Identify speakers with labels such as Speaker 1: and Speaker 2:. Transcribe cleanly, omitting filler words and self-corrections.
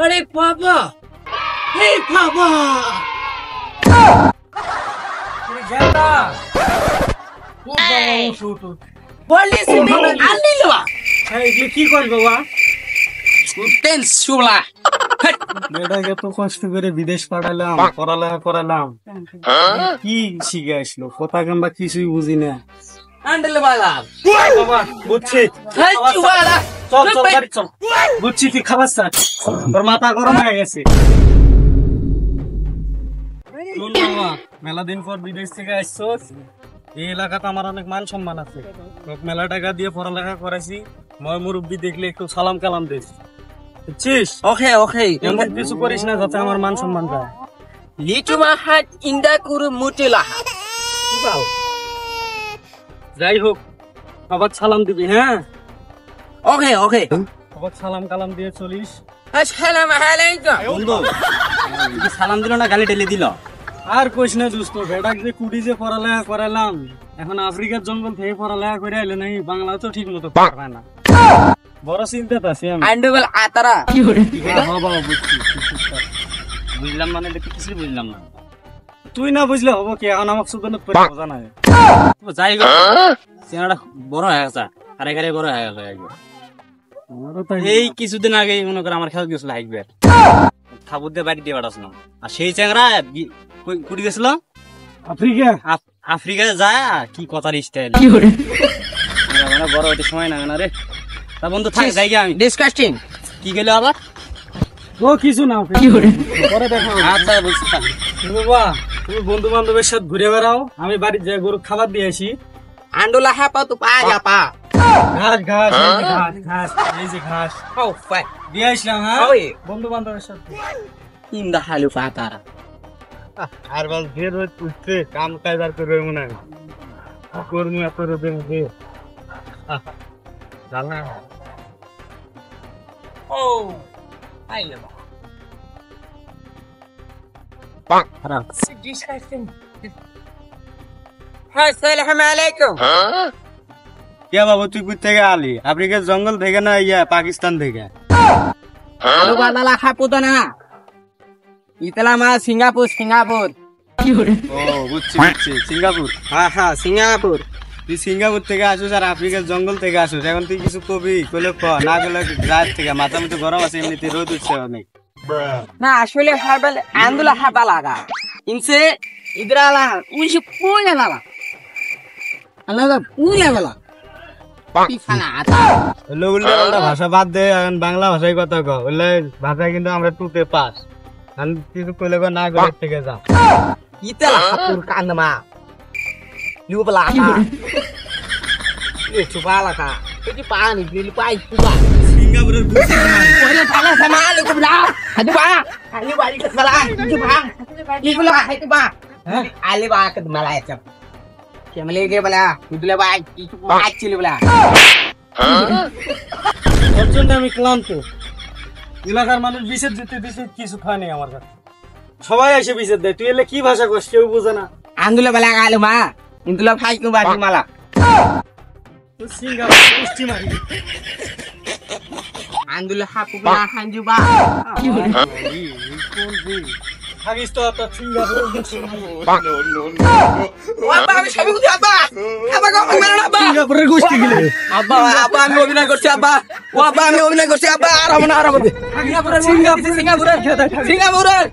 Speaker 1: আরে বাবা, এই বাবা কি করবো এত কষ্ট করে বিদেশ পাঠালাম, পড়ালেখা করালাম, কি শিখে আসলো কথা কিংবা কিছুই বুঝি না। বুঝছি বুঝছি তুই খাবার স্যার, তোর মাথা গরম হয়ে গেছে। মেলা দিন পর বিদেশ থেকে আসছো, এই এলাকাতে আমার অনেক মান সম্মান আছে, মেলা টাকা দিয়ে পড়ালেখা করাইছি, মুরব্বী দেখলে একটু সালাম কালাম দিস, বুঝছিস?
Speaker 2: ওকে ওকে,
Speaker 1: এমন কিছু করিস না যাতে আমার মান সম্মান যায়।
Speaker 2: লিটু মাহাত ইন্দা কুরু মুটিলা।
Speaker 1: যাই হোক, আবার সালাম দিবি, হ্যাঁ?
Speaker 2: ওকে ওকে,
Speaker 1: আবার সালাম কালাম দিয়ে চলিস।
Speaker 2: আসসালামু আলাইকুম।
Speaker 1: বন্ধু
Speaker 2: সালাম দিল না, গালি ঢেলে দিল।
Speaker 1: আর কইস না দোস্ত, বেটাক যে কুড়ি যে পড়ালেখা করালাম, এখন আফ্রিকার জঙ্গল থেকে পড়ালেখা করে আইলে নাই, বাংলা তো ঠিক মতো পারবে না। বড় চিন্তাতে আছি আমি।
Speaker 2: আন্ডুবেল আতারা
Speaker 1: বুঝলাম মানে কিছু বুঝলাম না। তুই না বুঝলে হবো কি, এখন আমার সুদন বোঝা নাই।
Speaker 2: যাই হোক, চেনাটা বড় হয়ে গেছে, আরে গাড়ি বড় হয়ে গেছে। এই কিছুদিন আগে মনে করে আমার খেয়াল গেছিল হাইকবে, ঠাকুর দিয়ে বাড়ি দিয়ে বেড়াচ্ছিলাম, আর সেই চ্যাংরা কুড়ি গেছিল
Speaker 1: আফ্রিকা।
Speaker 2: আফ্রিকায় যায় কি কথার স্টাইল, বড় হইতে সময় না না রে। তা বন্ধু থাক, যাই আমি ডিসকাস্টিং। কি গেল আবার?
Speaker 1: ও কিছু না, পরে দেখা।
Speaker 2: আচ্ছা বুঝছি।
Speaker 1: বাবা তুমি বন্ধু বান্ধবের সাথে ঘুরে বেড়াও, আমি বাড়ির যাই গরু খাবার দিয়ে আসি।
Speaker 2: আন্ডুলা হাপা তো পা পা
Speaker 1: ঘাস ঘাস ঘাস ঘাস, এই যে ঘাস দিয়ে আসলাম। হ্যাঁ বন্ধু বান্ধবের সাথে
Speaker 2: ইন্দা হালু পাতারা
Speaker 1: আর বল ফের উঠছে, কাম কাজ আর করবে মনে হয়, কর্মী এত রোদের মধ্যে জানা।
Speaker 2: ও আইলে আসসালামু আলাইকুম।
Speaker 1: কে বাবু তুই কোথা থেকে আলি? আফ্রিকার জঙ্গল থেকে না ইয়া পাকিস্তান থেকে?
Speaker 2: আলু বাদালা খাপুতো না, ইতলা মা সিঙ্গাপুর। সিঙ্গাপুর
Speaker 1: ও বুঝছি বুঝছি, সিঙ্গাপুর।
Speaker 2: হ্যাঁ হ্যাঁ সিঙ্গাপুর।
Speaker 1: তুই সিঙ্গাপুর থেকে আসিস আর আফ্রিকার জঙ্গল থেকে আসিস, এখন তুই কিছু কবি কইলে না গেলে রাত থেকে মাথা মতো গরম আছে, এমনিতে রোদ উঠছে অনেক।
Speaker 2: না আসলে হারবাল আন্দুলা হাবা লাগা ইনসে ইদরালা উনসে পুলে লাগা আলাদা পুলে লাগা পিছানা আতা।
Speaker 1: উল্টা পাল্টা ভাষা বাদ দে, এখন বাংলা ভাষায় কথা কও। ওই ভাষা কিন্তু আমরা টুতে পাস, আমি কিছু কইলে না গেলে থেকে যা।
Speaker 2: ইতলা হাপুর কান্দমা লিউবলা আতা এ চুবালা কা কি পানি বিলি পাই পুবা
Speaker 1: সিঙ্গাপুরের বুঝি
Speaker 2: ওরে পালা sama আলাইকুম না হাজু বা আলি বাড়ি কে সালা হাজু বা লিবলা হাইতু বা আলি বা কে মালা আছে কেমলে গে বলা লিবলা বা কিছু মাছ ছিল বলা।
Speaker 1: ওর জন্য আমি ক্লান্ত। এলাকার মানুষ বিশেষ দিতে দিতে কিছু খায় নাই আমার কাছে, সবাই এসে বিশেষ দেয়। তুই এলে কি ভাষা কস কেউ বুঝে না।
Speaker 2: আন্দুলা বলা গালু মা ইন্দুলা ফাই কো বাড়ি মালা
Speaker 1: সিঙ্গাপুর পুষ্টি মারি
Speaker 2: আন্দুলা হাপু না হাঞ্জু বা
Speaker 1: থাকিস তো আপনার সিঙ্গাপুরের
Speaker 2: আব্বা আমি সবই বুঝি আব্বা আব্বা গো মেরে না আব্বা
Speaker 1: সিঙ্গাপুরের গোষ্ঠী গিলে
Speaker 2: আব্বা আব্বা আমি অভিনয় করছি আব্বা ও আব্বা আমি অভিনয় করছি আব্বা আর হবে না সিঙ্গাপুরের সিঙ্গাপুরের